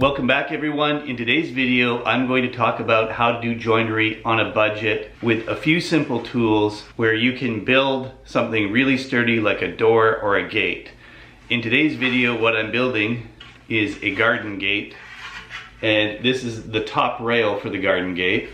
Welcome back everyone. In today's video, I'm going to talk about how to do joinery on a budget with a few simple tools where you can build something really sturdy like a door or a gate. In today's video, what I'm building is a garden gate, and this is the top rail for the garden gate,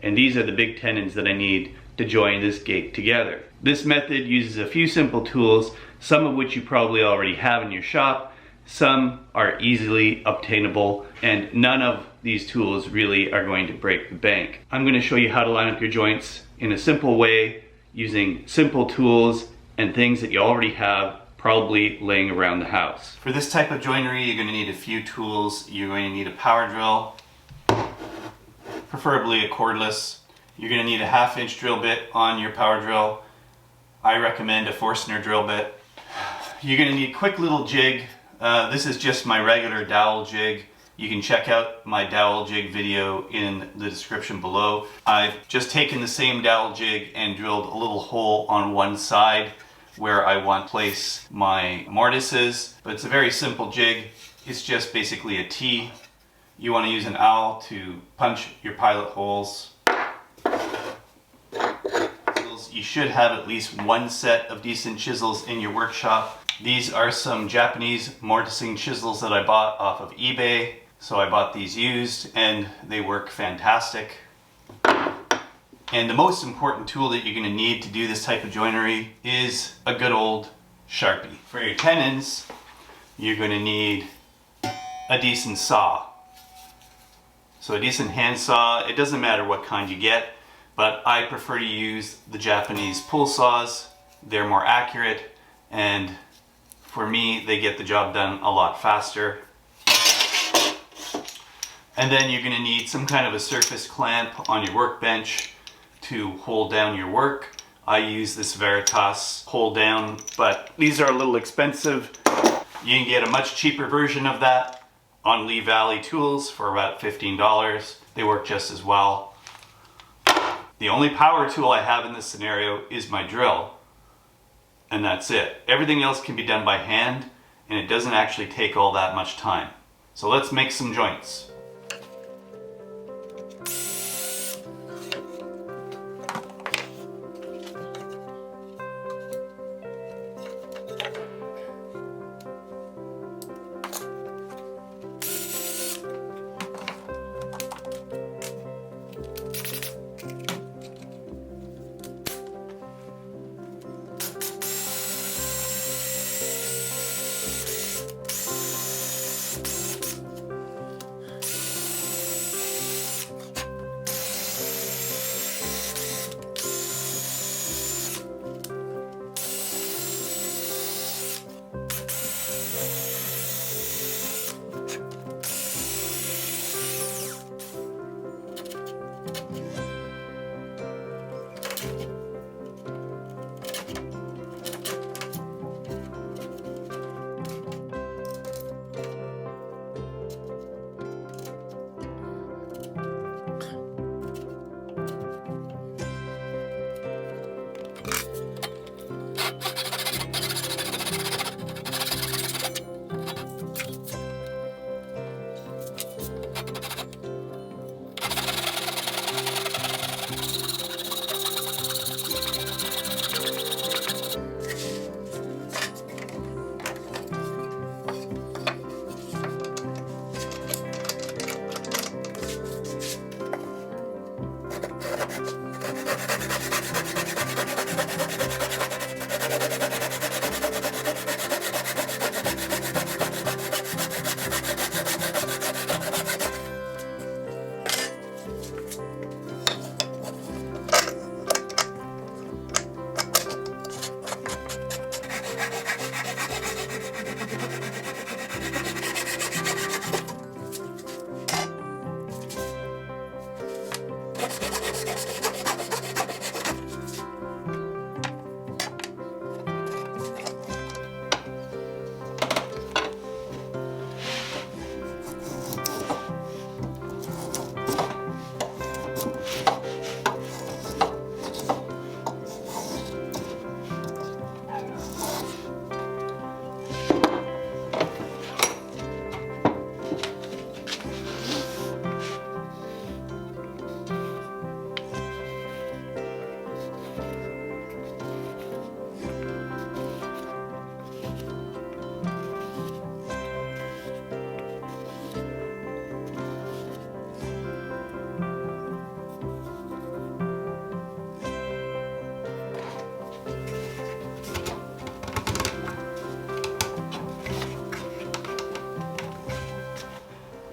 and these are the big tenons that I need to join this gate together. This method uses a few simple tools, some of which you probably already have in your shop. Some are easily obtainable, and none of these tools really are going to break the bank. I'm going to show you how to line up your joints in a simple way using simple tools and things that you already have probably laying around the house. For this type of joinery, you're going to need a few tools. You're going to need a power drill, preferably a cordless. You're going to need a 1/2 inch drill bit on your power drill. I recommend a Forstner drill bit. You're going to need a quick little jig. This is just my regular dowel jig. You can check out my dowel jig video in the description below. I've just taken the same dowel jig and drilled a little hole on one side where I want to place my mortises. But it's a very simple jig. It's just basically a T. You want to use an awl to punch your pilot holes. You should have at least one set of decent chisels in your workshop. These are some Japanese mortising chisels that I bought off of eBay. So I bought these used and they work fantastic. And the most important tool that you're going to need to do this type of joinery is a good old Sharpie. For your tenons, you're going to need a decent saw. So a decent hand saw, it doesn't matter what kind you get, but I prefer to use the Japanese pull saws. They're more accurate, and for me, they get the job done a lot faster. And then you're going to need some kind of a surface clamp on your workbench to hold down your work. I use this Veritas hold down, but these are a little expensive. You can get a much cheaper version of that on Lee Valley Tools for about $15. They work just as well. The only power tool I have in this scenario is my drill. And that's it. Everything else can be done by hand, and it doesn't actually take all that much time. So let's make some joints.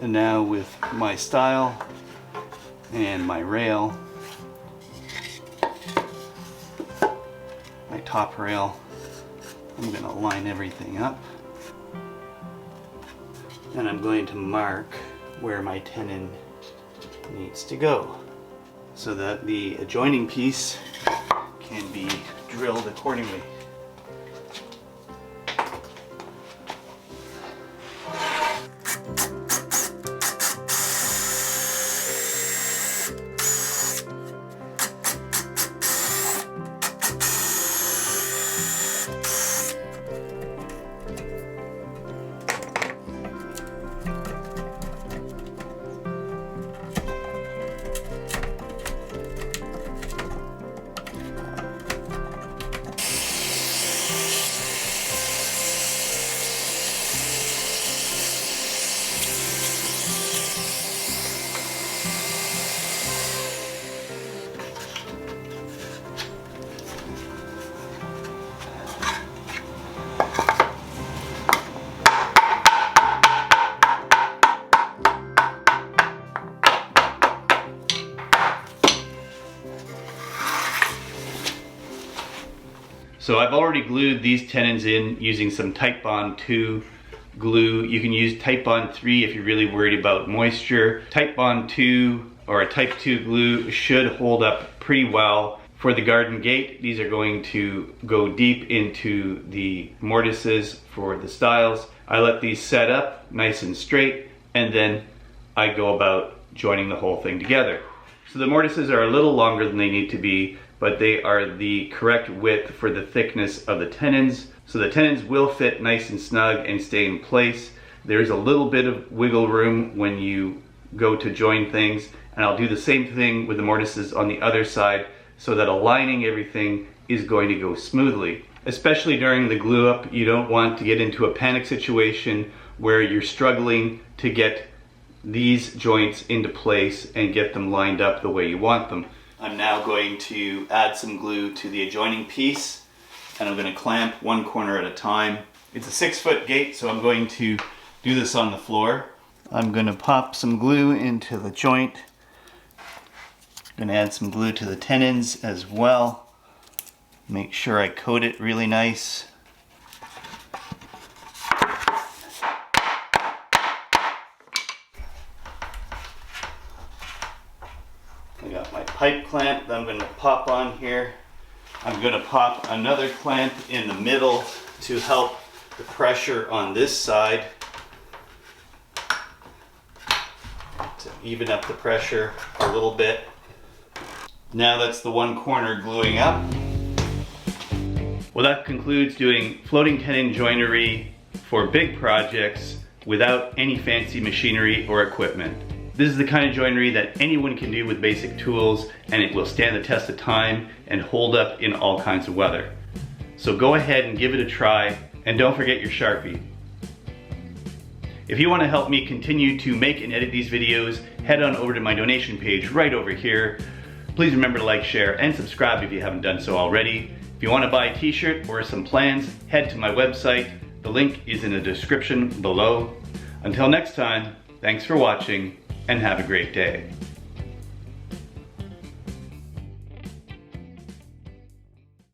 And now with my stile and my rail, my top rail, I'm going to line everything up. And I'm going to mark where my tenon needs to go so that the adjoining piece can be drilled accordingly. So I've already glued these tenons in using some Titebond 2 glue. You can use Titebond 3 if you're really worried about moisture. Titebond 2 or a Type 2 glue should hold up pretty well. For the garden gate, these are going to go deep into the mortises for the stiles. I let these set up nice and straight, and then I go about joining the whole thing together. So the mortises are a little longer than they need to be, but they are the correct width for the thickness of the tenons. So the tenons will fit nice and snug and stay in place. There's a little bit of wiggle room when you go to join things, and I'll do the same thing with the mortises on the other side so that aligning everything is going to go smoothly. Especially during the glue up, you don't want to get into a panic situation where you're struggling to get these joints into place and get them lined up the way you want them. I'm now going to add some glue to the adjoining piece, and I'm going to clamp one corner at a time. It's a 6-foot gate, so I'm going to do this on the floor. I'm going to pop some glue into the joint. I'm going to add some glue to the tenons as well. Make sure I coat it really nice. I got my pipe clamp that I'm going to pop on here. I'm going to pop another clamp in the middle to help the pressure on this side, to even up the pressure a little bit. Now that's the one corner gluing up. Well, that concludes doing floating tenon joinery for big projects without any fancy machinery or equipment. This is the kind of joinery that anyone can do with basic tools, and it will stand the test of time and hold up in all kinds of weather. So go ahead and give it a try, and don't forget your Sharpie. If you want to help me continue to make and edit these videos, head on over to my donation page right over here. Please remember to like, share, and subscribe if you haven't done so already. If you want to buy a t-shirt or some plans, head to my website. The link is in the description below. Until next time, thanks for watching, and have a great day.